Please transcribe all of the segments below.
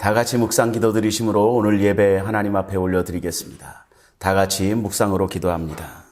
다 같이 묵상 기도 드리심으로 오늘 예배 하나님 앞에 올려드리겠습니다. 다 같이 묵상으로 기도합니다.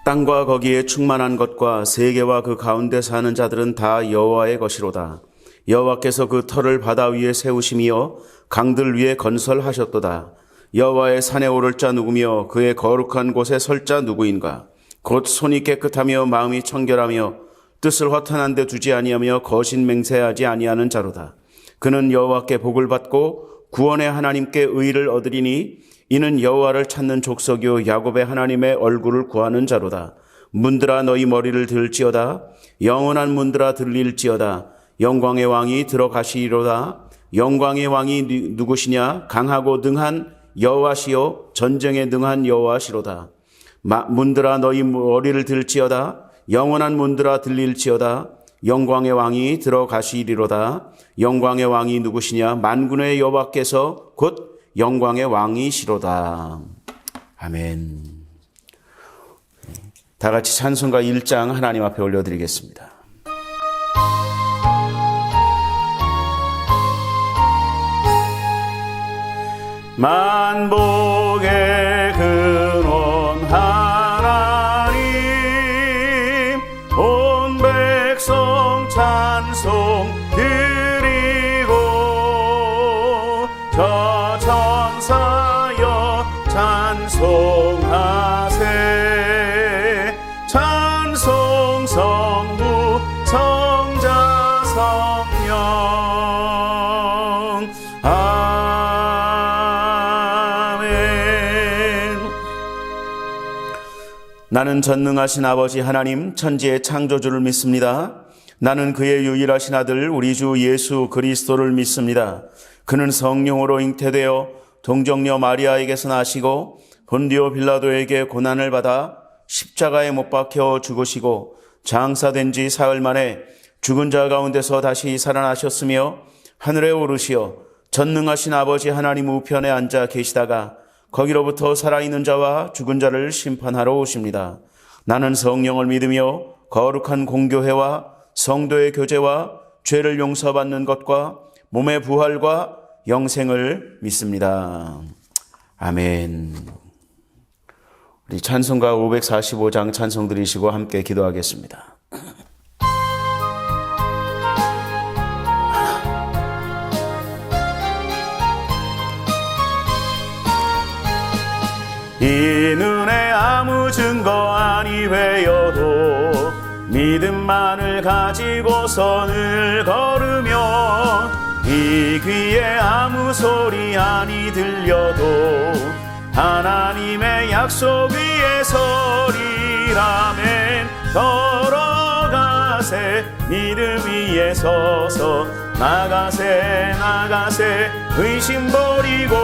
땅과 거기에 충만한 것과 세계와 그 가운데 사는 자들은 다 여호와의 것이로다. 여호와께서 그 터를 바다 위에 세우심이여 강들 위에 건설하셨도다. 여호와의 산에 오를 자 누구며 그의 거룩한 곳에 설 자 누구인가? 곧 손이 깨끗하며 마음이 청결하며 뜻을 허탄한 데 두지 아니하며 거짓 맹세하지 아니하는 자로다. 그는 여호와께 복을 받고 구원의 하나님께 의를 얻으리니 이는 여호와를 찾는 족속이요 야곱의 하나님의 얼굴을 구하는 자로다. 문들아 너희 머리를 들지어다. 영원한 문들아 들릴지어다. 영광의 왕이 들어가시리로다. 영광의 왕이 누구시냐? 강하고 능한 여호와시요 전쟁에 능한 여호와시로다. 문들아 너희 머리를 들지어다. 영원한 문들아 들릴지어다. 영광의 왕이 들어가시리로다. 영광의 왕이 누구시냐? 만군의 여호와께서 곧 영광의 왕이시로다. 아멘. 다 같이 찬송가 1장 하나님 앞에 올려드리겠습니다. 만복의 근원 하나님 온 백성 찬송 드리고 저 천사여 찬송하세 찬송 성부 성자 성령 아멘. 나는 전능하신 아버지 하나님 천지의 창조주를 믿습니다. 나는 그의 유일하신 아들 우리 주 예수 그리스도를 믿습니다. 그는 성령으로 잉태되어 동정녀 마리아에게서 나시고 본디오 빌라도에게 고난을 받아 십자가에 못 박혀 죽으시고 장사된 지 사흘 만에 죽은 자 가운데서 다시 살아나셨으며 하늘에 오르시어 전능하신 아버지 하나님 우편에 앉아 계시다가 거기로부터 살아있는 자와 죽은 자를 심판하러 오십니다. 나는 성령을 믿으며 거룩한 공교회와 성도의 교제와 죄를 용서받는 것과 몸의 부활과 영생을 믿습니다. 아멘. 우리 찬송가 545장 찬송 드리시고 함께 기도하겠습니다. 이 눈에 아무 증거 아니 되어도 믿음만을 가지고 선을 걸으며 이 귀에 아무 소리 아니 들려도 하나님의 약속 위에 서리라면 걸어가세 믿음 위에 서서 나가세 의심 버리고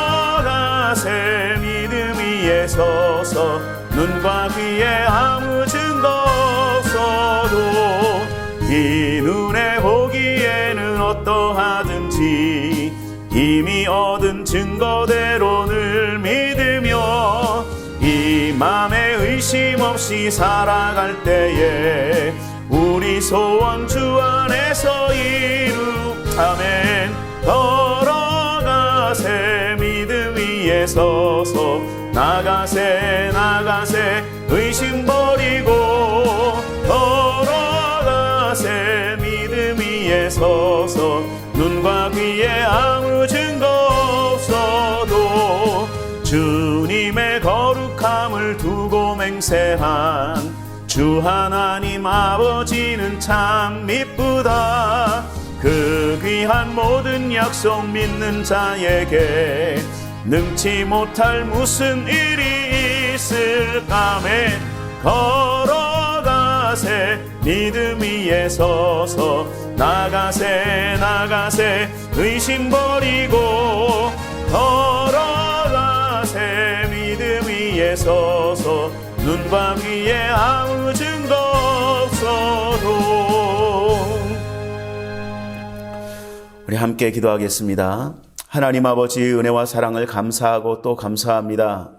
걸어가세 믿음 위에 서서 눈과 귀에 아무 증거 없어도 이 눈에 보기에는 어떠하든지 이미 얻은 증거대로 늘 믿으며 이 맘에 의심 없이 살아갈 때에 우리 소원 주 안에서 이루아멘. 걸어가세 믿음 위에 서서 나가세 의심 버리고 걸어가세 믿음 위에 서서 눈과 귀에 아무 증거 없어도 주님의 거룩함을 두고 맹세한 주 하나님 아버지는 참 미쁘다. 그 귀한 모든 약속 믿는 자에게 능치 못할 무슨 일이 있을까매 걸어가세 믿음 위에 서서 나가세 나가세 의심 버리고 걸어가세 믿음 위에 서서 눈과 귀에 아무 증거 없어도. 우리 함께 기도하겠습니다. 하나님 아버지의 은혜와 사랑을 감사하고 또 감사합니다.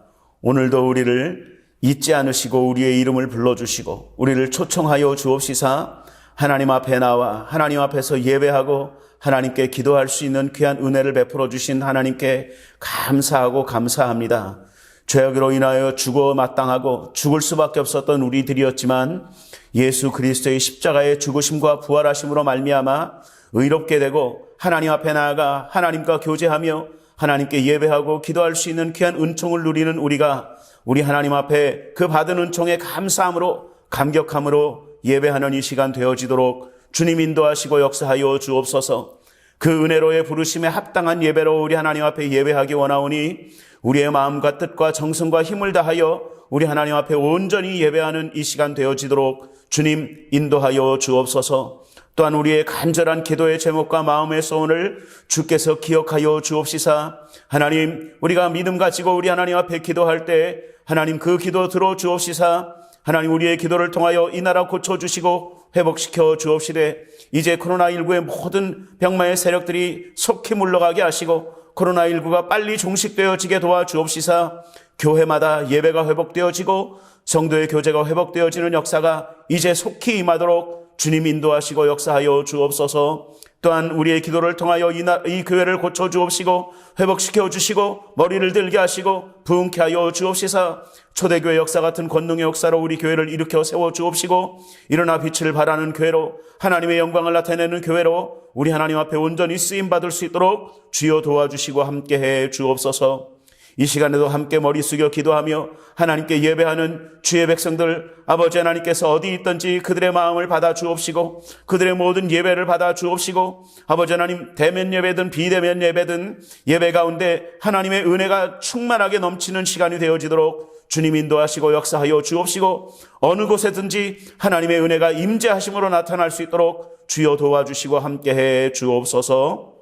오늘도 우리를 잊지 않으시고 우리의 이름을 불러주시고 우리를 초청하여 주옵시사 하나님 앞에 나와 하나님 앞에서 예배하고 하나님께 기도할 수 있는 귀한 은혜를 베풀어 주신 하나님께 감사하고 감사합니다. 죄악으로 인하여 죽어 마땅하고 죽을 수밖에 없었던 우리들이었지만 예수 그리스도의 십자가의 죽으심과 부활하심으로 말미암아 의롭게 되고 하나님 앞에 나아가 하나님과 교제하며 하나님께 예배하고 기도할 수 있는 귀한 은총을 누리는 우리가 우리 하나님 앞에 그 받은 은총에 감사함으로 감격함으로 예배하는 이 시간 되어지도록 주님 인도하시고 역사하여 주옵소서. 그 은혜로의 부르심에 합당한 예배로 우리 하나님 앞에 예배하기 원하오니 우리의 마음과 뜻과 정성과 힘을 다하여 우리 하나님 앞에 온전히 예배하는 이 시간 되어지도록 주님 인도하여 주옵소서. 또한 우리의 간절한 기도의 제목과 마음의 소원을 주께서 기억하여 주옵시사. 하나님, 우리가 믿음 가지고 우리 하나님 앞에 기도할 때 하나님 그 기도 들어 주옵시사. 하나님, 우리의 기도를 통하여 이 나라 고쳐주시고 회복시켜 주옵시되 이제 코로나19의 모든 병마의 세력들이 속히 물러가게 하시고 코로나19가 빨리 종식되어지게 도와주옵시사. 교회마다 예배가 회복되어지고 성도의 교제가 회복되어지는 역사가 이제 속히 임하도록 주님 인도하시고 역사하여 주옵소서. 또한 우리의 기도를 통하여 이 교회를 고쳐주옵시고 회복시켜 주시고 머리를 들게 하시고 부흥케 하여 주옵시사. 초대교회 역사 같은 권능의 역사로 우리 교회를 일으켜 세워 주옵시고 일어나 빛을 발하는 교회로 하나님의 영광을 나타내는 교회로 우리 하나님 앞에 온전히 쓰임받을 수 있도록 주여 도와주시고 함께해 주옵소서. 이 시간에도 함께 머리 숙여 기도하며 하나님께 예배하는 주의 백성들 아버지 하나님께서 어디 있든지 그들의 마음을 받아 주옵시고 그들의 모든 예배를 받아 주옵시고 아버지 하나님 대면 예배든 비대면 예배든 예배 가운데 하나님의 은혜가 충만하게 넘치는 시간이 되어지도록 주님 인도하시고 역사하여 주옵시고 어느 곳에든지 하나님의 은혜가 임재하심으로 나타날 수 있도록 주여 도와주시고 함께해 주옵소서.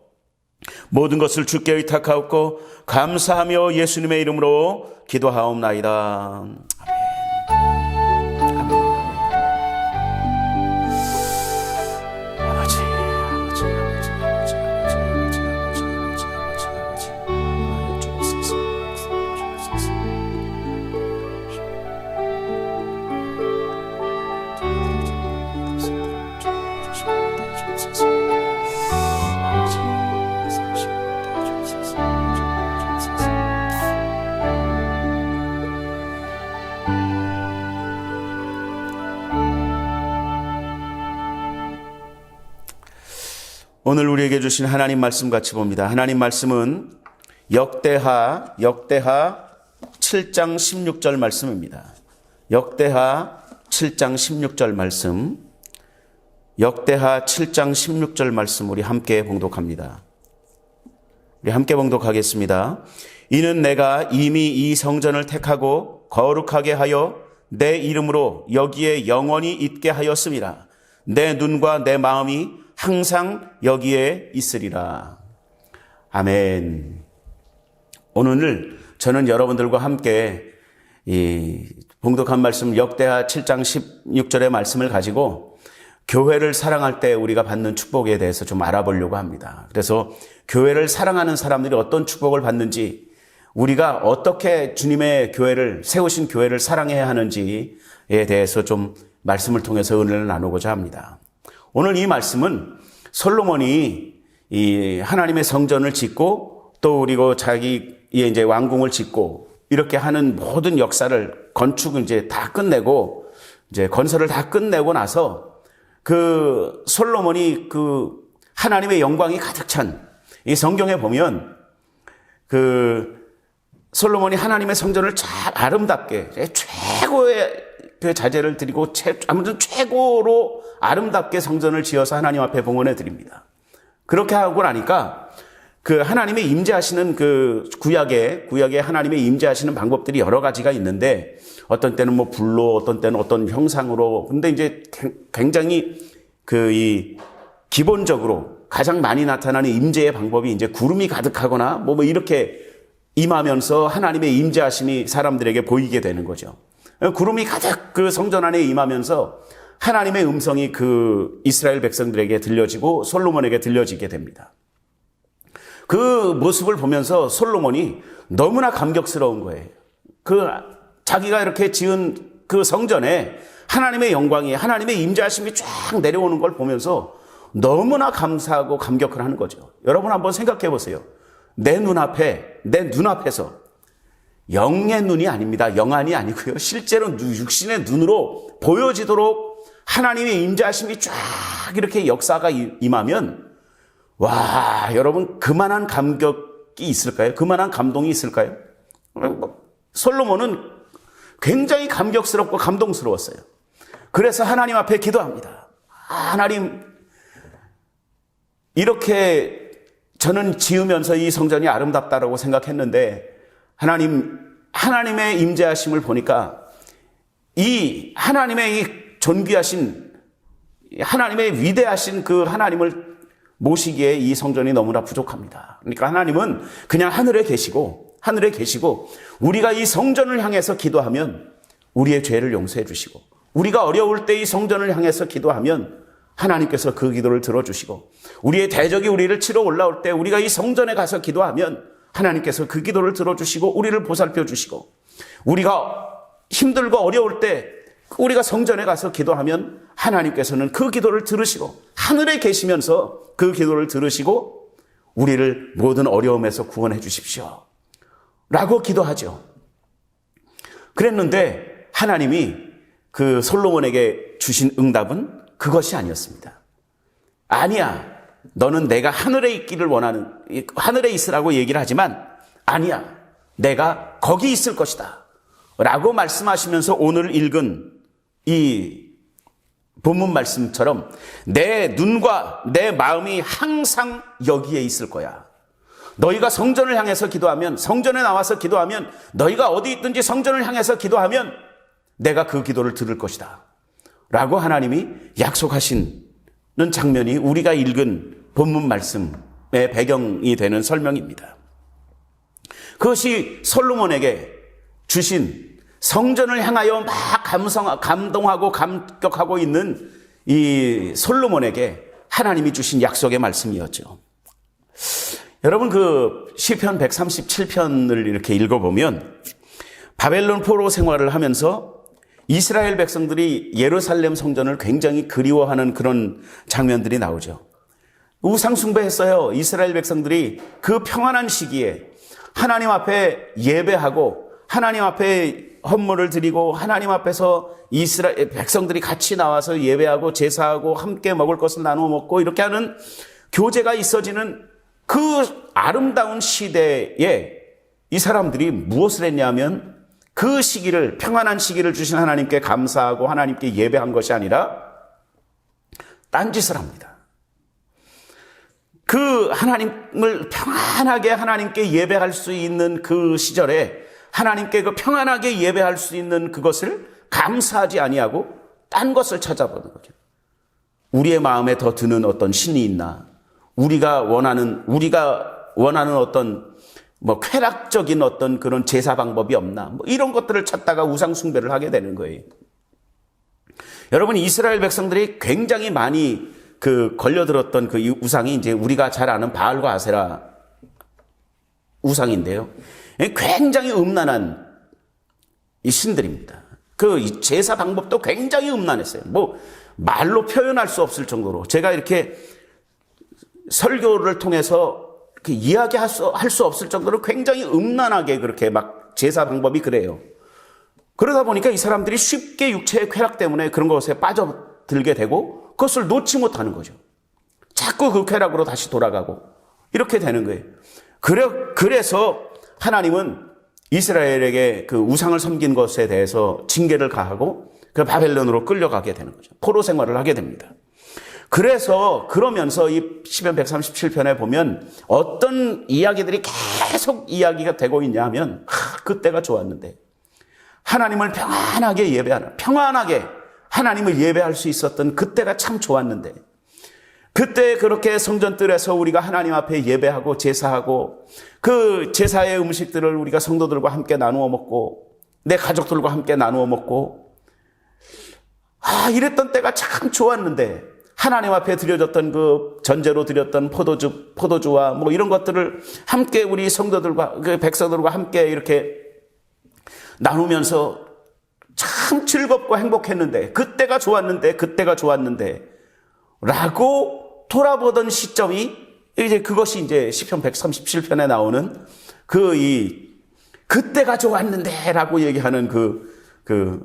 모든 것을 주께 의탁하옵고 감사하며 예수님의 이름으로 기도하옵나이다. 오늘 우리에게 주신 하나님 말씀 같이 봅니다. 하나님 말씀은 역대하 7장 16절 말씀입니다. 역대하 7장 16절 말씀. 역대하 7장 16절 말씀 우리 함께 봉독합니다. 우리 함께 봉독하겠습니다. 이는 내가 이미 이 성전을 택하고 거룩하게 하여 내 이름으로 여기에 영원히 있게 하였음이라. 내 눈과 내 마음이 항상 여기에 있으리라. 아멘. 오늘 저는 여러분들과 함께 이 봉독한 말씀 역대하 7장 16절의 말씀을 가지고 교회를 사랑할 때 우리가 받는 축복에 대해서 좀 알아보려고 합니다. 그래서 교회를 사랑하는 사람들이 어떤 축복을 받는지, 우리가 어떻게 주님의 교회를, 세우신 교회를 사랑해야 하는지에 대해서 좀 말씀을 통해서 은혜를 나누고자 합니다. 오늘 이 말씀은 솔로몬이 이 하나님의 성전을 짓고 또 그리고 자기의 이제 왕궁을 짓고 이렇게 하는 모든 역사를 건축을 이제 다 끝내고 이제 건설을 다 끝내고 나서 그 솔로몬이 그 하나님의 영광이 가득 찬 이 성경에 보면 그 솔로몬이 하나님의 성전을 잘 아름답게 최고의 그 자재를 드리고 아무튼 최고로 아름답게 성전을 지어서 하나님 앞에 봉헌해 드립니다. 그렇게 하고 나니까 그 하나님의 임재하시는 그 구약에 하나님의 임재하시는 방법들이 여러 가지가 있는데 어떤 때는 뭐 불로, 어떤 때는 어떤 형상으로. 근데 이제 굉장히 이 기본적으로 가장 많이 나타나는 임재의 방법이 이제 구름이 가득하거나 뭐 이렇게 임하면서 하나님의 임재하심이 사람들에게 보이게 되는 거죠. 구름이 가득 그 성전 안에 임하면서 하나님의 음성이 그 이스라엘 백성들에게 들려지고 솔로몬에게 들려지게 됩니다. 그 모습을 보면서 솔로몬이 너무나 감격스러운 거예요. 자기가 이렇게 지은 그 성전에 하나님의 영광이, 하나님의 임재하심이 쫙 내려오는 걸 보면서 너무나 감사하고 감격을 하는 거죠. 여러분 한번 생각해 보세요. 내 눈앞에서 영의 눈이 아닙니다. 영안이 아니고요. 실제로 육신의 눈으로 보여지도록 하나님의 임재하심이 쫙 이렇게 역사가 임하면 와, 여러분 그만한 감격이 있을까요? 그만한 감동이 있을까요? 솔로몬은 굉장히 감격스럽고 감동스러웠어요. 그래서 하나님 앞에 기도합니다. 하나님, 이렇게 저는 지으면서 이 성전이 아름답다라고 생각했는데 하나님의 임재하심을 보니까 이 하나님의 이 존귀하신 하나님의 위대하신 그 하나님을 모시기에 이 성전이 너무나 부족합니다. 그러니까 하나님은 그냥 하늘에 계시고 우리가 이 성전을 향해서 기도하면 우리의 죄를 용서해 주시고 우리가 어려울 때 이 성전을 향해서 기도하면 하나님께서 그 기도를 들어주시고 우리의 대적이 우리를 치러 올라올 때 우리가 이 성전에 가서 기도하면 하나님께서 그 기도를 들어주시고 우리를 보살펴 주시고 우리가 힘들고 어려울 때 우리가 성전에 가서 기도하면 하나님께서는 그 기도를 들으시고 하늘에 계시면서 그 기도를 들으시고 우리를 모든 어려움에서 구원해 주십시오 라고 기도하죠. 그랬는데 하나님이 그 솔로몬에게 주신 응답은 그것이 아니었습니다. 아니야, 너는 내가 하늘에 있기를 원하는, 하늘에 있으라고 얘기를 하지만 아니야, 내가 거기 있을 것이다 라고 말씀하시면서 오늘 읽은 이 본문 말씀처럼 내 눈과 내 마음이 항상 여기에 있을 거야. 너희가 성전을 향해서 기도하면, 성전에 나와서 기도하면, 너희가 어디 있든지 성전을 향해서 기도하면 내가 그 기도를 들을 것이다 라고 하나님이 약속하시는 장면이 우리가 읽은 본문 말씀의 배경이 되는 설명입니다. 그것이 솔로몬에게 주신 성전을 향하여 막 감동하고 감격하고 있는 이 솔로몬에게 하나님이 주신 약속의 말씀이었죠. 여러분 그 시편 137편을 이렇게 읽어보면 바벨론 포로 생활을 하면서 이스라엘 백성들이 예루살렘 성전을 굉장히 그리워하는 그런 장면들이 나오죠. 우상 숭배했어요. 이스라엘 백성들이 그 평안한 시기에 하나님 앞에 예배하고 하나님 앞에 헌물을 드리고 하나님 앞에서 이스라엘 백성들이 같이 나와서 예배하고 제사하고 함께 먹을 것을 나누어 먹고 이렇게 하는 교제가 있어지는 그 아름다운 시대에 이 사람들이 무엇을 했냐면 그 시기를, 평안한 시기를 주신 하나님께 감사하고 하나님께 예배한 것이 아니라 딴짓을 합니다. 그 하나님을 평안하게 하나님께 예배할 수 있는 그 시절에 하나님께 그 평안하게 예배할 수 있는 그것을 감사하지 아니하고 딴 것을 찾아보는 거죠. 우리의 마음에 더 드는 어떤 신이 있나? 우리가 원하는 어떤 쾌락적인 어떤 그런 제사 방법이 없나? 이런 것들을 찾다가 우상 숭배를 하게 되는 거예요. 여러분, 이스라엘 백성들이 굉장히 많이 걸려들었던 그 우상이 이제 우리가 잘 아는 바알과 아세라 우상인데요. 굉장히 음란한 이 신들입니다. 그 제사 방법도 굉장히 음란했어요. 말로 표현할 수 없을 정도로 제가 이렇게 설교를 통해서 이렇게 이야기할 수 없을 정도로 굉장히 음란하게 그렇게 막 제사 방법이 그래요. 그러다 보니까 이 사람들이 쉽게 육체의 쾌락 때문에 그런 것에 빠져들게 되고 그것을 놓지 못하는 거죠. 자꾸 그 쾌락으로 다시 돌아가고 이렇게 되는 거예요. 그래서 하나님은 이스라엘에게 그 우상을 섬긴 것에 대해서 징계를 가하고 그 바벨론으로 끌려가게 되는 거죠. 포로 생활을 하게 됩니다. 그러면서 이 시편 137편에 보면 어떤 이야기들이 계속 이야기가 되고 있냐 하면, 그때가 좋았는데, 하나님을 평안하게 하나님을 예배할 수 있었던 그때가 참 좋았는데, 그때 그렇게 성전뜰에서 우리가 하나님 앞에 예배하고 제사하고, 그 제사의 음식들을 우리가 성도들과 함께 나누어 먹고, 내 가족들과 함께 나누어 먹고, 이랬던 때가 참 좋았는데, 하나님 앞에 드려졌던 그 전제로 드렸던 포도주와 뭐 이런 것들을 함께 우리 성도들과 그 백성들과 함께 이렇게 나누면서 참 즐겁고 행복했는데, 그때가 좋았는데 라고 돌아보던 시점이 이제 그것이 이제 시편 137편에 나오는 그때가 좋았는데 라고 얘기하는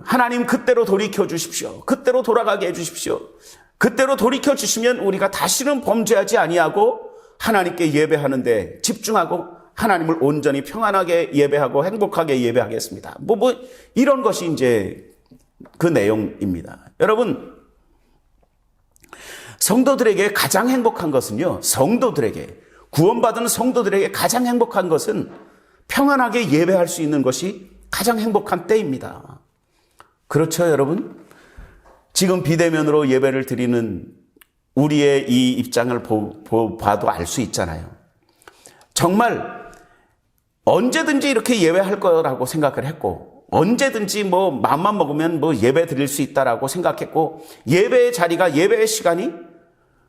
하나님 그때로 돌이켜 주십시오. 그때로 돌아가게 해 주십시오. 그때로 돌이켜 주시면 우리가 다시는 범죄하지 아니하고 하나님께 예배하는데 집중하고 하나님을 온전히 평안하게 예배하고 행복하게 예배하겠습니다. 이런 것이 이제 그 내용입니다. 여러분, 성도들에게 가장 행복한 것은요, 구원받은 성도들에게 가장 행복한 것은 평안하게 예배할 수 있는 것이 가장 행복한 때입니다. 그렇죠, 여러분? 지금 비대면으로 예배를 드리는 우리의 이 입장을 봐도 알 수 있잖아요. 정말 언제든지 이렇게 예배할 거라고 생각을 했고, 언제든지 마음만 먹으면 예배 드릴 수 있다라고 생각했고, 예배의 자리가, 예배의 시간이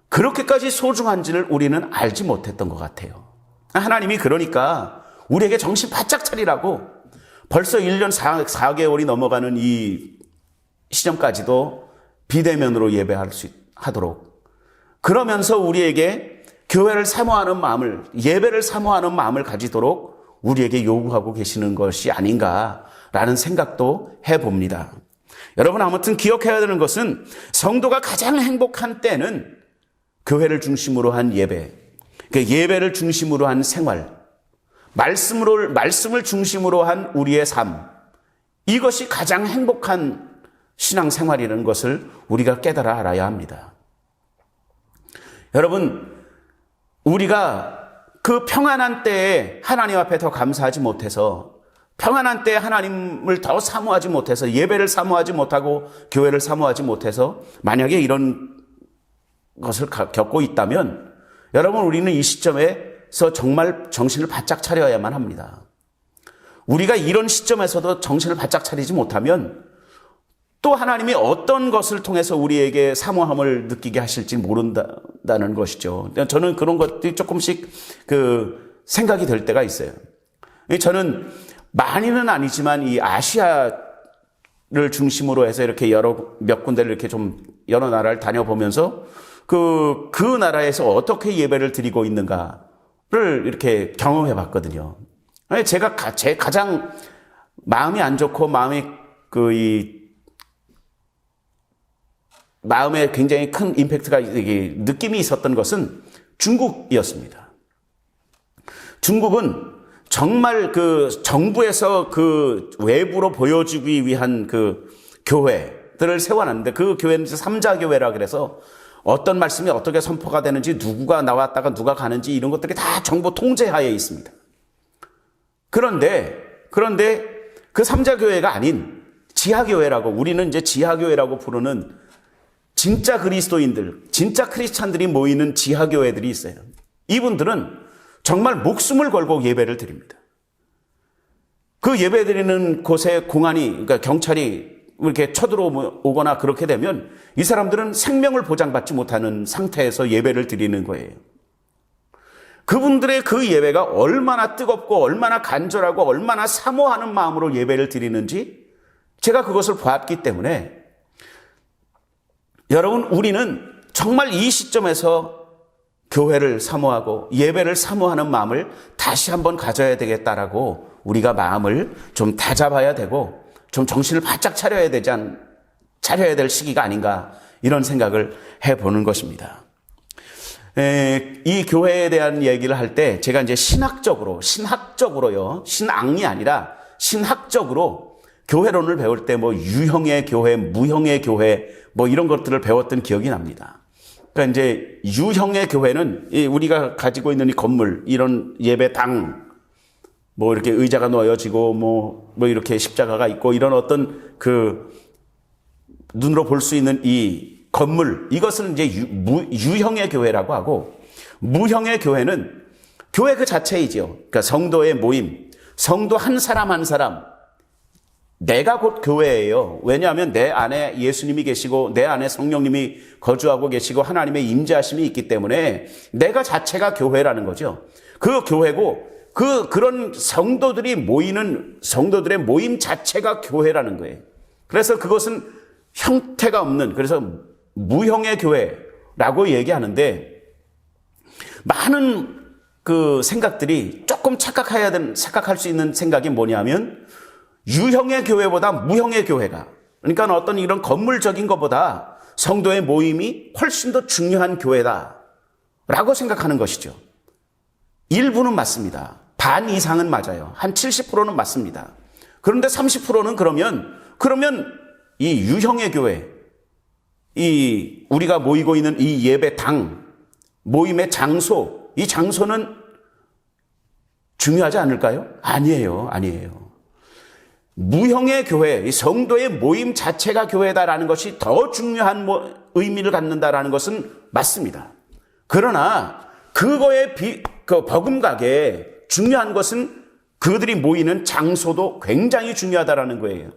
그렇게까지 소중한지를 우리는 알지 못했던 것 같아요. 하나님이 그러니까 우리에게 정신 바짝 차리라고 벌써 1년 4개월이 넘어가는 이 시점까지도 비대면으로 예배할 수 하도록, 그러면서 우리에게 교회를 사모하는 마음을, 예배를 사모하는 마음을 가지도록 우리에게 요구하고 계시는 것이 아닌가라는 생각도 해봅니다. 여러분, 아무튼 기억해야 되는 것은 성도가 가장 행복한 때는 교회를 중심으로 한 예배, 예배를 중심으로 한 생활, 말씀을 중심으로 한 우리의 삶, 이것이 가장 행복한 신앙생활이라는 것을 우리가 깨달아 알아야 합니다. 여러분, 우리가 그 평안한 때에 하나님 앞에 더 감사하지 못해서, 평안한 때에 하나님을 더 사모하지 못해서, 예배를 사모하지 못하고 교회를 사모하지 못해서 만약에 이런 것을 겪고 있다면, 여러분, 우리는 이 시점에서 정말 정신을 바짝 차려야만 합니다. 우리가 이런 시점에서도 정신을 바짝 차리지 못하면 또 하나님이 어떤 것을 통해서 우리에게 사모함을 느끼게 하실지 모른다는 것이죠. 저는 그런 것들이 조금씩 생각이 될 때가 있어요. 저는 많이는 아니지만 이 아시아를 중심으로 해서 이렇게 몇 군데를 이렇게 좀 여러 나라를 다녀보면서 그 나라에서 어떻게 예배를 드리고 있는가를 이렇게 경험해 봤거든요. 제가 제 가장 마음이 안 좋고 마음에 굉장히 큰 임팩트가, 느낌이 있었던 것은 중국이었습니다. 중국은 정말 정부에서 외부로 보여주기 위한 교회들을 세워놨는데, 그 교회는 삼자교회라 그래서 어떤 말씀이 어떻게 선포가 되는지, 누구가 나왔다가 누가 가는지 이런 것들이 다 정부 통제하에 있습니다. 그런데 그 삼자교회가 아닌 지하교회라고, 우리는 이제 지하교회라고 부르는 진짜 그리스도인들, 진짜 크리스찬들이 모이는 지하교회들이 있어요. 이분들은 정말 목숨을 걸고 예배를 드립니다. 그 예배 드리는 곳에 그러니까 경찰이 이렇게 쳐들어오거나 그렇게 되면 이 사람들은 생명을 보장받지 못하는 상태에서 예배를 드리는 거예요. 그분들의 그 예배가 얼마나 뜨겁고 얼마나 간절하고 얼마나 사모하는 마음으로 예배를 드리는지 제가 그것을 보았기 때문에, 여러분, 우리는 정말 이 시점에서 교회를 사모하고 예배를 사모하는 마음을 다시 한번 가져야 되겠다라고 우리가 마음을 좀 다잡아야 되고 좀 정신을 바짝 차려야 될 시기가 아닌가, 이런 생각을 해보는 것입니다. 이 교회에 대한 얘기를 할 때 제가 이제 신학적으로요, 신앙이 아니라 신학적으로 교회론을 배울 때 유형의 교회, 무형의 교회 이런 것들을 배웠던 기억이 납니다. 그러니까 이제 유형의 교회는 우리가 가지고 있는 이 건물, 이런 예배당, 뭐 이렇게 의자가 놓여지고 뭐 이렇게 십자가가 있고 이런 어떤 그 눈으로 볼 수 있는 이 건물, 이것은 이제 유형의 교회라고 하고, 무형의 교회는 교회 그 자체이지요. 그러니까 성도의 모임, 성도 한 사람 한 사람, 내가 곧 교회예요. 왜냐하면 내 안에 예수님이 계시고 내 안에 성령님이 거주하고 계시고 하나님의 임재하심이 있기 때문에 내가 자체가 교회라는 거죠. 그 교회고 그런 성도들이 모이는 성도들의 모임 자체가 교회라는 거예요. 그래서 그것은 형태가 없는, 그래서 무형의 교회라고 얘기하는데, 많은 그 생각들이 조금 착각할 수 있는 생각이 뭐냐면, 유형의 교회보다 무형의 교회가, 그러니까 어떤 이런 건물적인 것보다 성도의 모임이 훨씬 더 중요한 교회다라고 생각하는 것이죠. 일부는 맞습니다. 반 이상은 맞아요. 한 70%는 맞습니다. 그런데 30%는 그러면 이 유형의 교회, 이 우리가 모이고 있는 이 예배당, 모임의 장소, 이 장소는 중요하지 않을까요? 아니에요. 무형의 교회, 이 성도의 모임 자체가 교회다라는 것이 더 중요한 의미를 갖는다라는 것은 맞습니다. 그러나 그거에 버금가게 중요한 것은 그들이 모이는 장소도 굉장히 중요하다라는 거예요.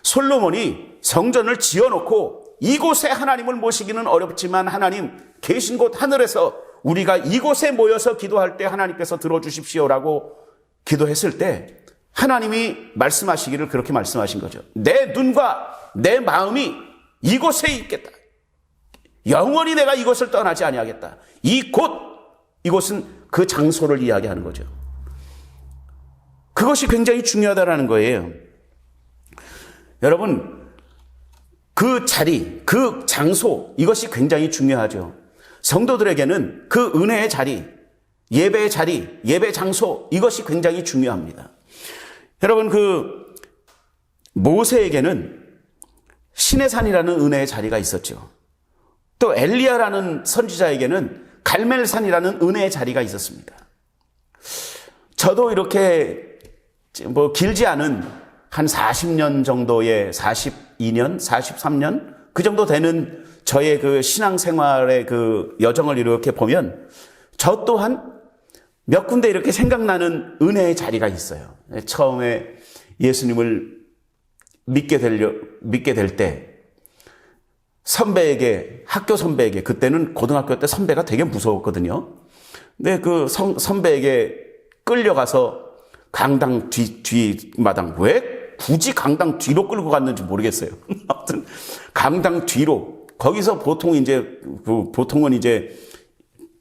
솔로몬이 성전을 지어놓고 이곳에 하나님을 모시기는 어렵지만 하나님 계신 곳 하늘에서 우리가 이곳에 모여서 기도할 때 하나님께서 들어주십시오라고 기도했을 때 하나님이 말씀하시기를 그렇게 말씀하신 거죠. 내 눈과 내 마음이 이곳에 있겠다. 영원히 내가 이곳을 떠나지 아니하겠다. 이곳은 그 장소를 이야기하는 거죠. 그것이 굉장히 중요하다라는 거예요. 여러분, 그 자리, 그 장소, 이것이 굉장히 중요하죠. 성도들에게는 그 은혜의 자리, 예배의 자리, 예배 장소, 이것이 굉장히 중요합니다. 여러분, 그 모세에게는 신의 산이라는 은혜의 자리가 있었죠. 또 엘리야라는 선지자에게는 갈멜산이라는 은혜의 자리가 있었습니다. 저도 이렇게 길지 않은 한 40년 정도의 42년, 43년 그 정도 되는 저의 그 신앙생활의 그 여정을 이렇게 보면 저 또한 몇 군데 이렇게 생각나는 은혜의 자리가 있어요. 처음에 예수님을 믿게 될 때 선배에게, 학교 선배에게, 그때는 고등학교 때 선배가 되게 무서웠거든요. 근데 그 선배에게 끌려가서 강당 뒷마당, 왜 굳이 강당 뒤로 끌고 갔는지 모르겠어요. 아무튼 강당 뒤로, 거기서 보통은 이제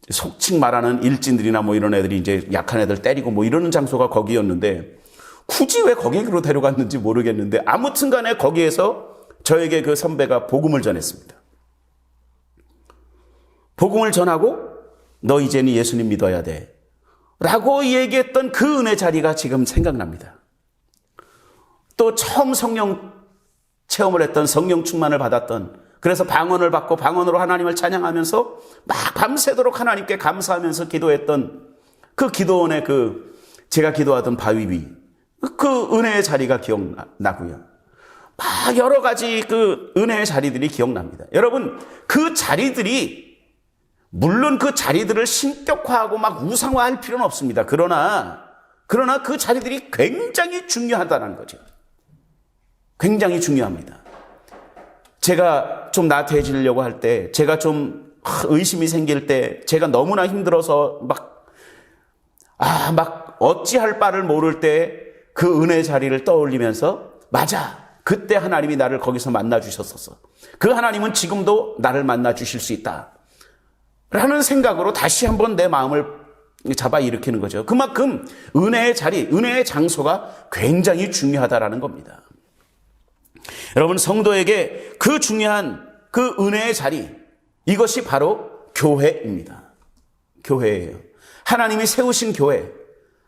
속칭 말하는 일진들이나 뭐 이런 애들이 이제 약한 애들 때리고 뭐 이러는 장소가 거기였는데 굳이 왜 거기로 데려갔는지 모르겠는데 아무튼 간에 거기에서 저에게 그 선배가 복음을 전했습니다. 복음을 전하고 너 이제는 예수님 믿어야 돼 라고 얘기했던 그 은혜 자리가 지금 생각납니다. 또 처음 성령 체험을 했던, 성령 충만을 받았던, 그래서 방언을 받고 방언으로 하나님을 찬양하면서 막 밤새도록 하나님께 감사하면서 기도했던 그 기도원의 제가 기도하던 바위 위, 그 은혜의 자리가 기억나고요. 막 여러 가지 그 은혜의 자리들이 기억납니다. 여러분, 그 자리들이, 물론 그 자리들을 신격화하고 막 우상화할 필요는 없습니다. 그러나 그 자리들이 굉장히 중요하다는 거죠. 굉장히 중요합니다. 제가 좀 나태해지려고 할 때, 제가 좀 의심이 생길 때, 제가 너무나 힘들어서 막 어찌할 바를 모를 때 그 은혜 자리를 떠올리면서, 맞아, 그때 하나님이 나를 거기서 만나 주셨었어. 그 하나님은 지금도 나를 만나 주실 수 있다 라는 생각으로 다시 한번 내 마음을 잡아 일으키는 거죠. 그만큼 은혜의 자리, 은혜의 장소가 굉장히 중요하다라는 겁니다. 여러분, 성도에게 그 중요한 그 은혜의 자리, 이것이 바로 교회입니다. 교회예요. 하나님이 세우신 교회,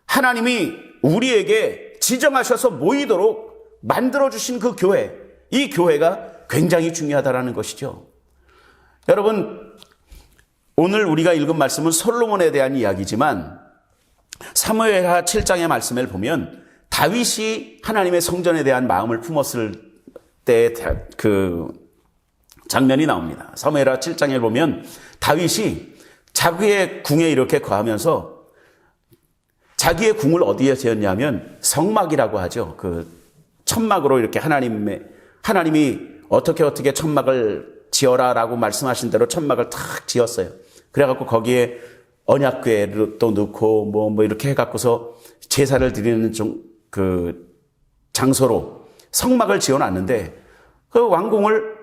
하나님이 우리에게 지정하셔서 모이도록 만들어주신 그 교회, 이 교회가 굉장히 중요하다라는 것이죠. 여러분, 오늘 우리가 읽은 말씀은 솔로몬에 대한 이야기지만 사무엘하 7장의 말씀을 보면 다윗이 하나님의 성전에 대한 마음을 품었을 때 그 장면이 나옵니다. 사무엘하 7장에 보면 다윗이 자기의 궁에 이렇게 거하면서 자기의 궁을 어디에 지었냐면 성막이라고 하죠. 그 천막으로 이렇게 하나님이 어떻게 천막을 지어라라고 말씀하신 대로 천막을 탁 지었어요. 그래갖고 거기에 언약궤를 또 넣고 뭐 이렇게 해갖고서 제사를 드리는 그 장소로 성막을 지어놨는데 그 왕궁을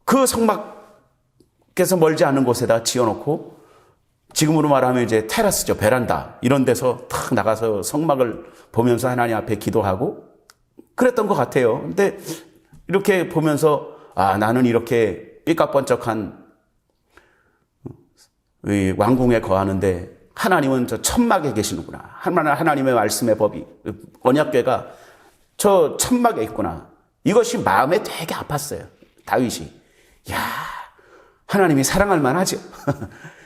그 성막에서 멀지 않은 곳에다 지어놓고 지금으로 말하면 이제 테라스죠. 베란다 이런 데서 탁 나가서 성막을 보면서 하나님 앞에 기도하고 그랬던 것 같아요. 근데 이렇게 보면서 나는 이렇게 삐까뻔쩍한 왕궁에 거하는데 하나님은 저 천막에 계시는구나. 하나님의 말씀의 법이 언약궤가 저 천막에 있구나. 이것이 마음에 되게 아팠어요. 다윗이. 하나님이 사랑할 만하죠.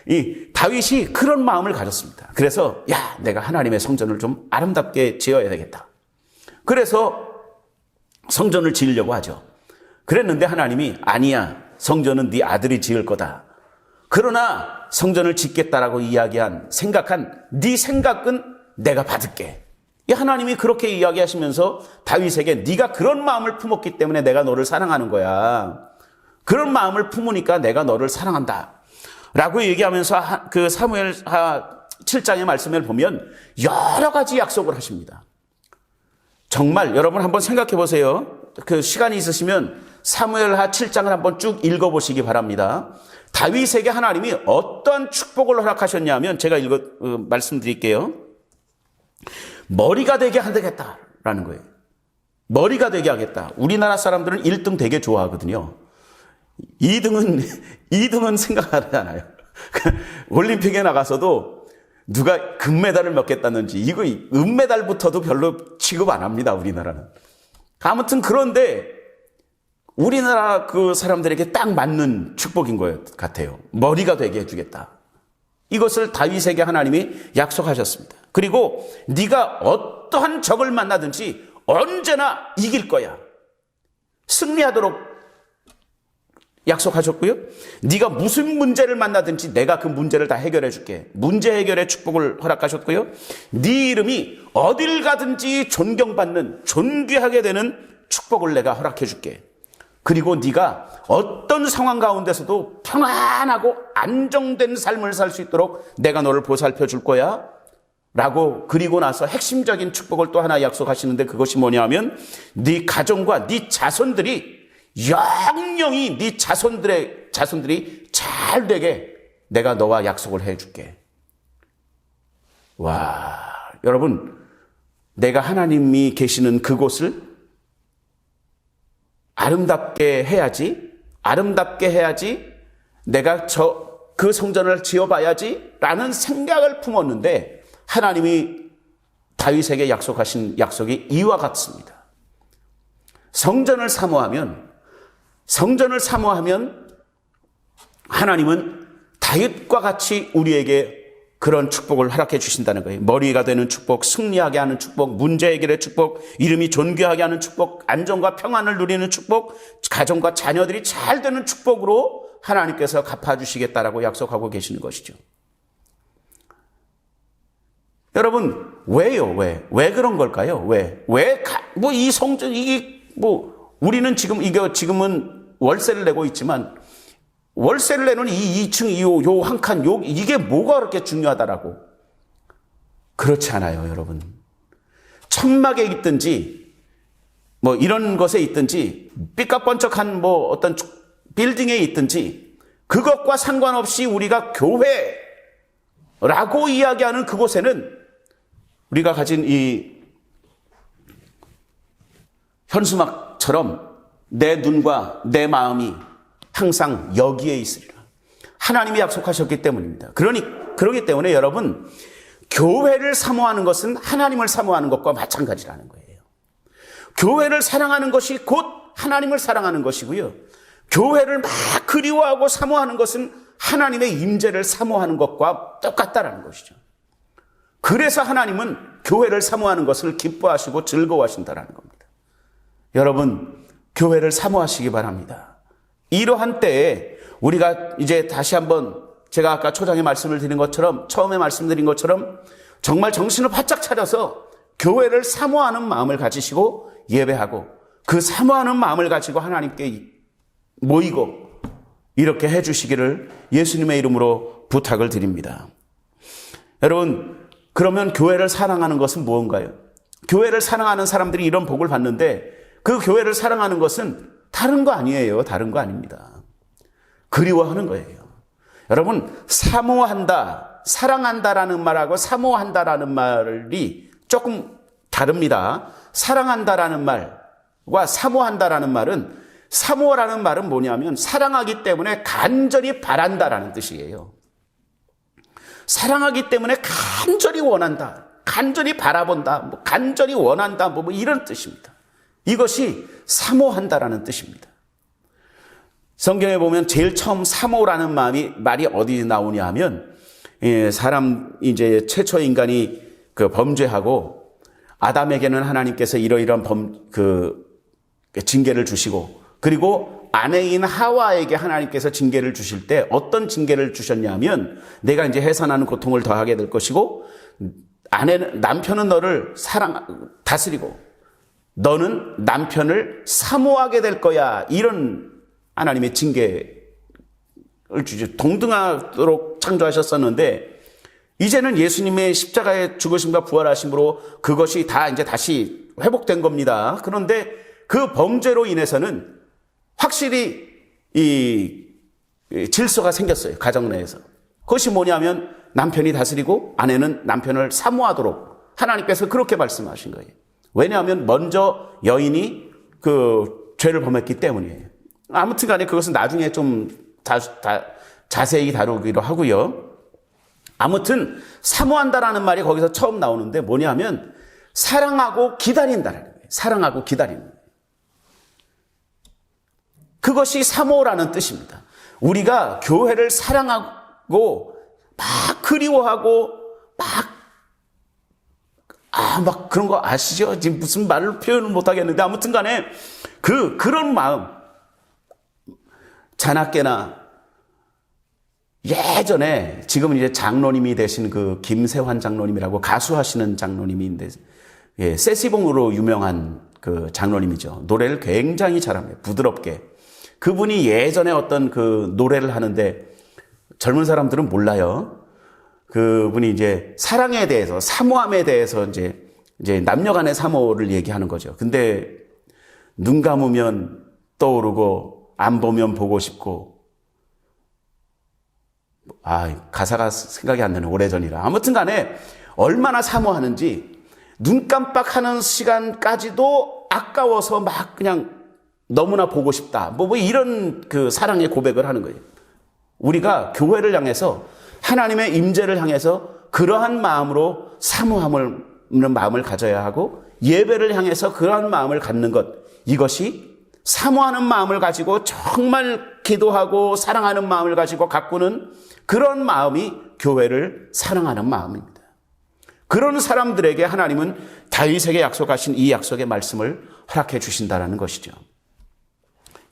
이 다윗이 그런 마음을 가졌습니다. 그래서 내가 하나님의 성전을 좀 아름답게 지어야 되겠다. 그래서 성전을 지으려고 하죠. 그랬는데 하나님이 아니야. 성전은 네 아들이 지을 거다. 그러나 성전을 짓겠다라고 생각한 네 생각은 내가 받을게. 하나님이 그렇게 이야기하시면서 다윗에게 네가 그런 마음을 품었기 때문에 내가 너를 사랑하는 거야. 그런 마음을 품으니까 내가 너를 사랑한다. 라고 얘기하면서 그 사무엘하 7장의 말씀을 보면 여러 가지 약속을 하십니다. 정말 여러분 한번 생각해 보세요. 그 시간이 있으시면 사무엘하 7장을 한번 쭉 읽어보시기 바랍니다. 다윗에게 하나님이 어떤 축복을 허락하셨냐면 제가 말씀드릴게요. 머리가 되게 하겠다라는 거예요. 머리가 되게 하겠다. 우리나라 사람들은 1등 되게 좋아하거든요. 2등은 생각하지 않아요. 올림픽에 나가서도 누가 금메달을 먹겠다는지 이거 은메달부터도 별로 취급 안 합니다. 우리나라는. 아무튼 그런데 우리나라 그 사람들에게 딱 맞는 축복인 것 같아요. 머리가 되게 해주겠다. 이것을 다윗에게 하나님이 약속하셨습니다. 그리고 네가 어떠한 적을 만나든지 언제나 이길 거야. 승리하도록 약속하셨고요. 네가 무슨 문제를 만나든지 내가 그 문제를 다 해결해 줄게. 문제 해결의 축복을 허락하셨고요. 네 이름이 어딜 가든지 존경받는 존귀하게 되는 축복을 내가 허락해 줄게. 그리고 네가 어떤 상황 가운데서도 평안하고 안정된 삶을 살 수 있도록 내가 너를 보살펴 줄 거야. 라고 그리고 나서 핵심적인 축복을 또 하나 약속하시는데 그것이 뭐냐면 네 가정과 네 자손들이 영영이 네 자손들이 잘 되게 내가 너와 약속을 해줄게. 와, 여러분, 내가 하나님이 계시는 그곳을 아름답게 해야지 내가 그 성전을 지어봐야지 라는 생각을 품었는데 하나님이 다윗에게 약속하신 약속이 이와 같습니다. 성전을 사모하면 하나님은 다윗과 같이 우리에게 그런 축복을 허락해 주신다는 거예요. 머리가 되는 축복, 승리하게 하는 축복, 문제 해결의 축복, 이름이 존귀하게 하는 축복, 안정과 평안을 누리는 축복, 가정과 자녀들이 잘 되는 축복으로 하나님께서 갚아주시겠다라고 약속하고 계시는 것이죠. 여러분, 왜요? 왜 그런 걸까요? 이 성전, 우리는 지금은 월세를 내고 있지만, 월세를 내는 이 2층, 요 한 칸, 이게 뭐가 그렇게 중요하다라고. 그렇지 않아요, 여러분. 천막에 있든지, 이런 것에 있든지, 삐까뻔쩍한 어떤 빌딩에 있든지, 그것과 상관없이 우리가 교회라고 이야기하는 그곳에는 우리가 가진 이 현수막처럼 내 눈과 내 마음이 항상 여기에 있으리라. 하나님이 약속하셨기 때문입니다. 그러기 때문에 여러분, 교회를 사모하는 것은 하나님을 사모하는 것과 마찬가지라는 거예요. 교회를 사랑하는 것이 곧 하나님을 사랑하는 것이고요. 교회를 막 그리워하고 사모하는 것은 하나님의 임재를 사모하는 것과 똑같다라는 것이죠. 그래서 하나님은 교회를 사모하는 것을 기뻐하시고 즐거워하신다라는 겁니다. 여러분, 교회를 사모하시기 바랍니다. 이러한 때에 우리가 이제 다시 한번 제가 아까 초장에 말씀을 드린 것처럼, 처음에 말씀드린 것처럼 정말 정신을 바짝 차려서 교회를 사모하는 마음을 가지시고 예배하고 그 사모하는 마음을 가지고 하나님께 모이고 이렇게 해주시기를 예수님의 이름으로 부탁을 드립니다. 여러분, 그러면 교회를 사랑하는 것은 무언가요? 교회를 사랑하는 사람들이 이런 복을 받는데 그 교회를 사랑하는 것은 다른 거 아니에요. 다른 거 아닙니다. 그리워하는 거예요. 여러분, 사모한다, 사랑한다라는 말하고 사모한다라는 말이 조금 다릅니다. 사랑한다라는 말과 사모한다라는 말은, 사모라는 말은 뭐냐면 사랑하기 때문에 간절히 바란다라는 뜻이에요. 사랑하기 때문에 간절히 원한다, 간절히 바라본다, 간절히 원한다, 뭐 이런 뜻입니다. 이것이 사모한다라는 뜻입니다. 성경에 보면 제일 처음 사모라는 말이 어디 나오냐 하면, 사람, 이제 최초의 인간이 범죄하고, 아담에게는 하나님께서 이러이러한 징계를 주시고, 그리고 아내인 하와에게 하나님께서 징계를 주실 때 어떤 징계를 주셨냐면, 내가 이제 해산하는 고통을 더하게 될 것이고, 남편은 너를 다스리고, 너는 남편을 사모하게 될 거야. 이런 하나님의 징계를 주죠. 동등하도록 창조하셨었는데 이제는 예수님의 십자가의 죽으심과 부활하심으로 그것이 다 이제 다시 회복된 겁니다. 그런데 그 범죄로 인해서는 확실히 이 질서가 생겼어요. 가정 내에서. 그것이 뭐냐면 남편이 다스리고 아내는 남편을 사모하도록 하나님께서 그렇게 말씀하신 거예요. 왜냐하면 먼저 여인이 그 죄를 범했기 때문이에요. 아무튼 간에 그것은 나중에 좀 자세히 다루기로 하고요. 아무튼 사모한다라는 말이 거기서 처음 나오는데 뭐냐면 사랑하고 기다린다라는 거예요. 사랑하고 기다리는 거예요. 그것이 사모라는 뜻입니다. 우리가 교회를 사랑하고 막 그리워하고 막 그런 거 아시죠? 지금 무슨 말을 표현을 못 하겠는데 아무튼 간에 그런 마음, 자나깨나 예전에 지금은 이제 장로님이 되신 그 김세환 장로님이라고 가수하시는 장로님인데, 세시봉으로 유명한 그 장로님이죠. 노래를 굉장히 잘합니다. 부드럽게. 그분이 예전에 어떤 그 노래를 하는데 젊은 사람들은 몰라요. 그분이 이제 사랑에 대해서, 사모함에 대해서 이제 남녀 간의 사모를 얘기하는 거죠. 근데 눈 감으면 떠오르고 안 보면 보고 싶고, 가사가 생각이 안 나네. 오래전이라. 아무튼 간에 얼마나 사모하는지 눈 깜빡하는 시간까지도 아까워서 막 그냥 너무나 보고 싶다. 뭐 이런 그 사랑의 고백을 하는 거예요. 우리가 교회를 향해서, 하나님의 임재를 향해서 그러한 마음으로 사모하는 마음을 가져야 하고, 예배를 향해서 그러한 마음을 갖는 것, 이것이 사모하는 마음을 가지고 정말 기도하고 사랑하는 마음을 가지고 가꾸는 그런 마음이 교회를 사랑하는 마음입니다. 그런 사람들에게 하나님은 다윗에게 약속하신 이 약속의 말씀을 허락해 주신다는 것이죠.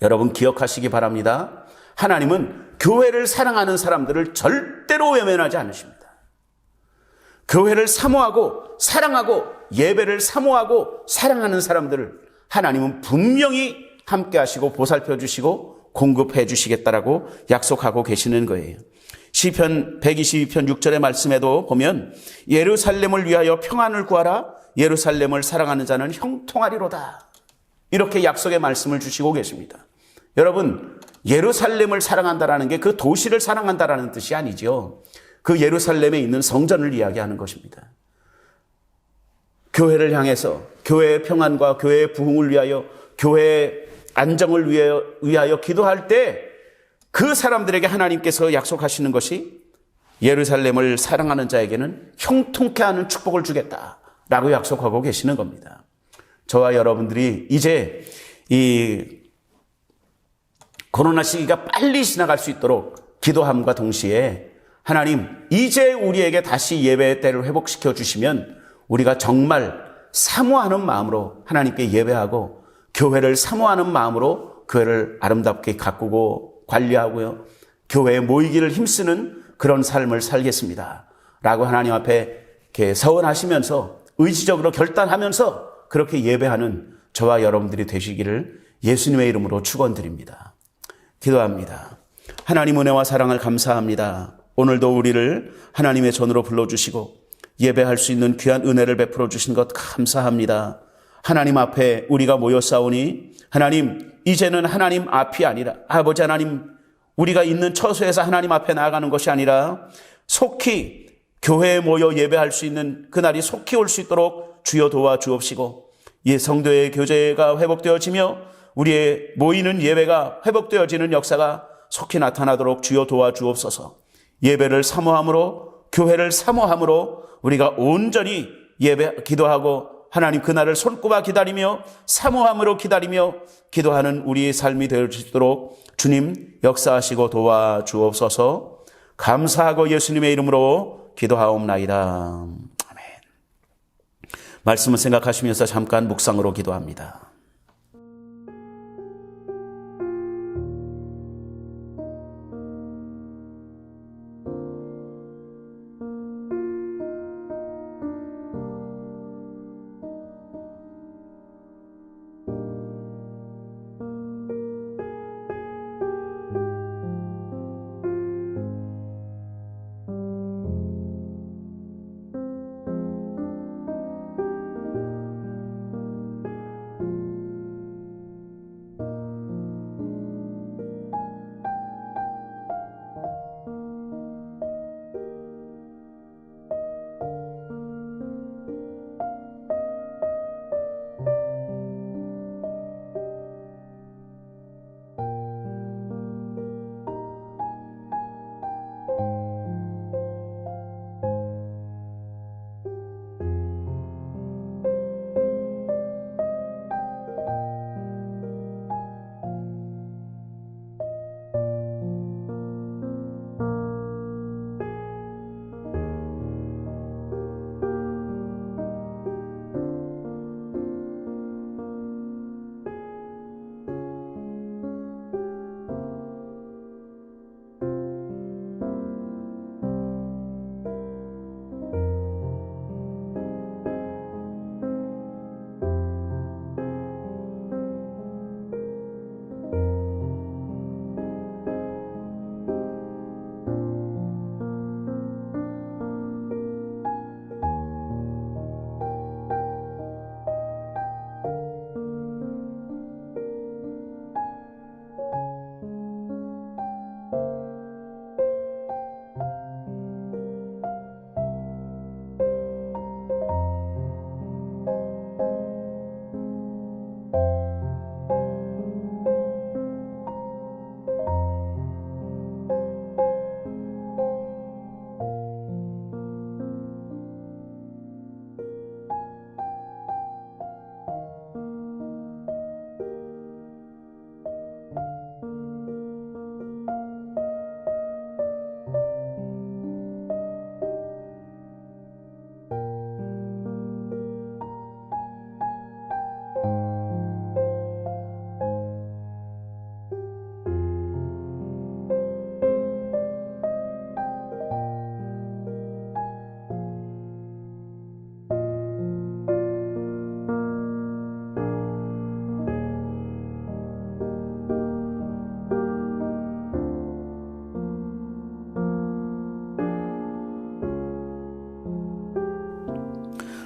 여러분 기억하시기 바랍니다. 하나님은 교회를 사랑하는 사람들을 절대로 외면하지 않으십니다. 교회를 사모하고 사랑하고 예배를 사모하고 사랑하는 사람들을 하나님은 분명히 함께 하시고 보살펴 주시고 공급해 주시겠다라고 약속하고 계시는 거예요. 시편 122편 6절의 말씀에도 보면 예루살렘을 위하여 평안을 구하라, 예루살렘을 사랑하는 자는 형통하리로다, 이렇게 약속의 말씀을 주시고 계십니다. 여러분, 예루살렘을 사랑한다라는 게 그 도시를 사랑한다라는 뜻이 아니죠. 그 예루살렘에 있는 성전을 이야기하는 것입니다. 교회를 향해서 교회의 평안과 교회의 부흥을 위하여, 교회의 안정을 위하여 기도할 때 그 사람들에게 하나님께서 약속하시는 것이 예루살렘을 사랑하는 자에게는 형통케 하는 축복을 주겠다라고 약속하고 계시는 겁니다. 저와 여러분들이 이제 이 코로나 시기가 빨리 지나갈 수 있도록 기도함과 동시에 하나님, 이제 우리에게 다시 예배의 때를 회복시켜 주시면 우리가 정말 사모하는 마음으로 하나님께 예배하고 교회를 사모하는 마음으로 교회를 아름답게 가꾸고 관리하고요. 교회에 모이기를 힘쓰는 그런 삶을 살겠습니다. 라고 하나님 앞에 이렇게 서원하시면서 의지적으로 결단하면서 그렇게 예배하는 저와 여러분들이 되시기를 예수님의 이름으로 축원드립니다. 기도합니다. 하나님 은혜와 사랑을 감사합니다. 오늘도 우리를 하나님의 전으로 불러주시고 예배할 수 있는 귀한 은혜를 베풀어 주신 것 감사합니다. 하나님 앞에 우리가 모여 싸우니 하나님, 이제는 하나님 앞이 아니라 아버지 하나님, 우리가 있는 처소에서 하나님 앞에 나아가는 것이 아니라 속히 교회에 모여 예배할 수 있는 그날이 속히 올 수 있도록 주여 도와주옵시고, 성도의 교제가 회복되어지며 우리의 모이는 예배가 회복되어지는 역사가 속히 나타나도록 주여 도와주옵소서. 예배를 사모함으로, 교회를 사모함으로 우리가 온전히 기도하고 하나님 그날을 손꼽아 기다리며 사모함으로 기다리며 기도하는 우리의 삶이 될 수 있도록 주님 역사하시고 도와주옵소서. 감사하고 예수님의 이름으로 기도하옵나이다. 아멘. 말씀을 생각하시면서 잠깐 묵상으로 기도합니다.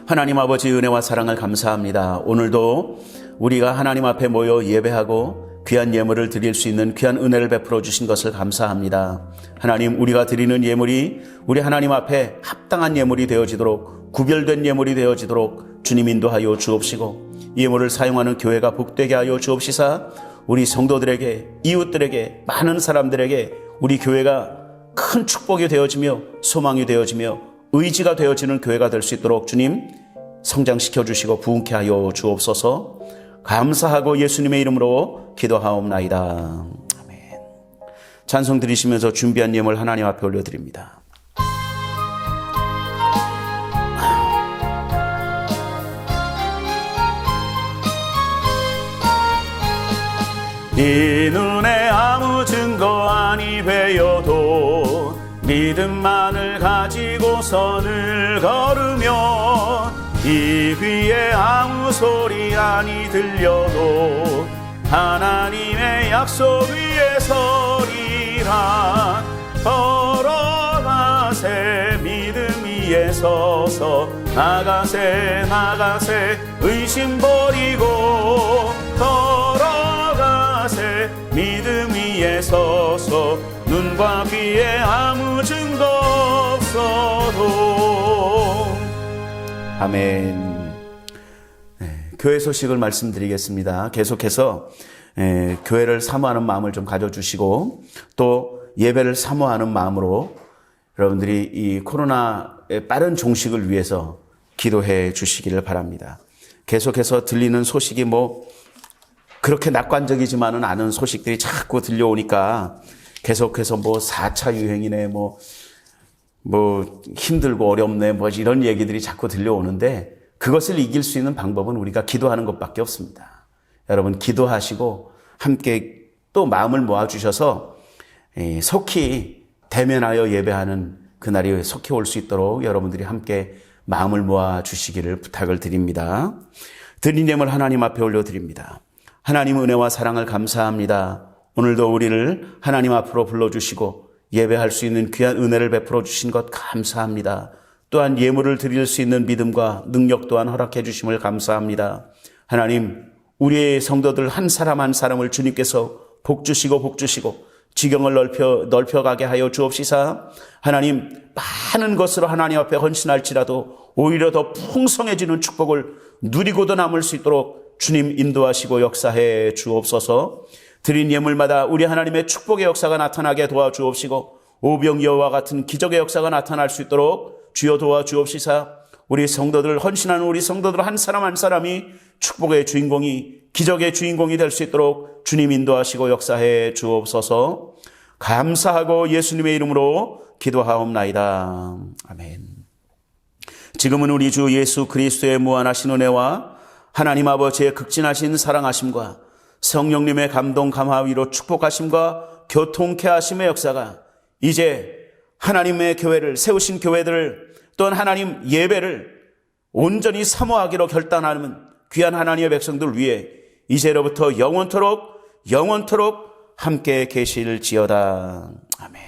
하나님 아버지 은혜와 사랑을 감사합니다. 오늘도 우리가 하나님 앞에 모여 예배하고 귀한 예물을 드릴 수 있는 귀한 은혜를 베풀어 주신 것을 감사합니다. 하나님, 우리가 드리는 예물이 우리 하나님 앞에 합당한 예물이 되어지도록, 구별된 예물이 되어지도록 주님 인도하여 주옵시고, 이 예물을 사용하는 교회가 복되게 하여 주옵시사 우리 성도들에게, 이웃들에게, 많은 사람들에게 우리 교회가 큰 축복이 되어지며 소망이 되어지며 의지가 되어지는 교회가 될 수 있도록 주님 성장시켜 주시고 부흥케 하여 주옵소서. 감사하고 예수님의 이름으로 기도하옵나이다. 아멘. 찬송 드리시면서 준비한 예물 하나님 앞에 올려드립니다. 이 눈에 아무 증거 아니 배여도 믿음만을 가지고 선을 걸으며 이 귀에 아무 소리 아니 들려도 하나님의 약속 위에 서리라. 걸어가세 믿음 위에 서서 나가세 나가세 의심 버리고 걸어가세 믿음 위에 서서 눈과 귀에 아무 증거 없어도. 아멘. 교회 소식을 말씀드리겠습니다. 계속해서 교회를 사모하는 마음을 좀 가져주시고 또 예배를 사모하는 마음으로 여러분들이 이 코로나의 빠른 종식을 위해서 기도해 주시기를 바랍니다. 계속해서 들리는 소식이 그렇게 낙관적이지만은 않은 소식들이 자꾸 들려오니까 계속해서 4차 유행이네, 힘들고 어렵네, 이런 얘기들이 자꾸 들려오는데 그것을 이길 수 있는 방법은 우리가 기도하는 것밖에 없습니다. 여러분 기도하시고 함께 또 마음을 모아주셔서 속히 대면하여 예배하는 그날이 속히 올 수 있도록 여러분들이 함께 마음을 모아주시기를 부탁을 드립니다. 드린 예물 하나님 앞에 올려드립니다. 하나님 은혜와 사랑을 감사합니다. 오늘도 우리를 하나님 앞으로 불러주시고 예배할 수 있는 귀한 은혜를 베풀어 주신 것 감사합니다. 또한 예물을 드릴 수 있는 믿음과 능력 또한 허락해 주심을 감사합니다. 하나님, 우리의 성도들 한 사람 한 사람을 주님께서 복주시고 지경을 넓혀가게 하여 주옵시사. 하나님, 많은 것으로 하나님 앞에 헌신할지라도 오히려 더 풍성해지는 축복을 누리고도 남을 수 있도록 주님 인도하시고 역사해 주옵소서. 드린 예물마다 우리 하나님의 축복의 역사가 나타나게 도와주옵시고 오병이어와 같은 기적의 역사가 나타날 수 있도록 주여 도와주옵시사. 우리 성도들, 헌신하는 우리 성도들 한 사람 한 사람이 축복의 주인공이, 기적의 주인공이 될 수 있도록 주님 인도하시고 역사해 주옵소서. 감사하고 예수님의 이름으로 기도하옵나이다. 아멘. 지금은 우리 주 예수 그리스도의 무한하신 은혜와 하나님 아버지의 극진하신 사랑하심과 성령님의 감동 감화위로 축복하심과 교통케 하심의 역사가 이제 하나님의 교회를, 세우신 교회들을, 또한 하나님 예배를 온전히 사모하기로 결단하는 귀한 하나님의 백성들 위해 이제로부터 영원토록 함께 계실지어다. 아멘.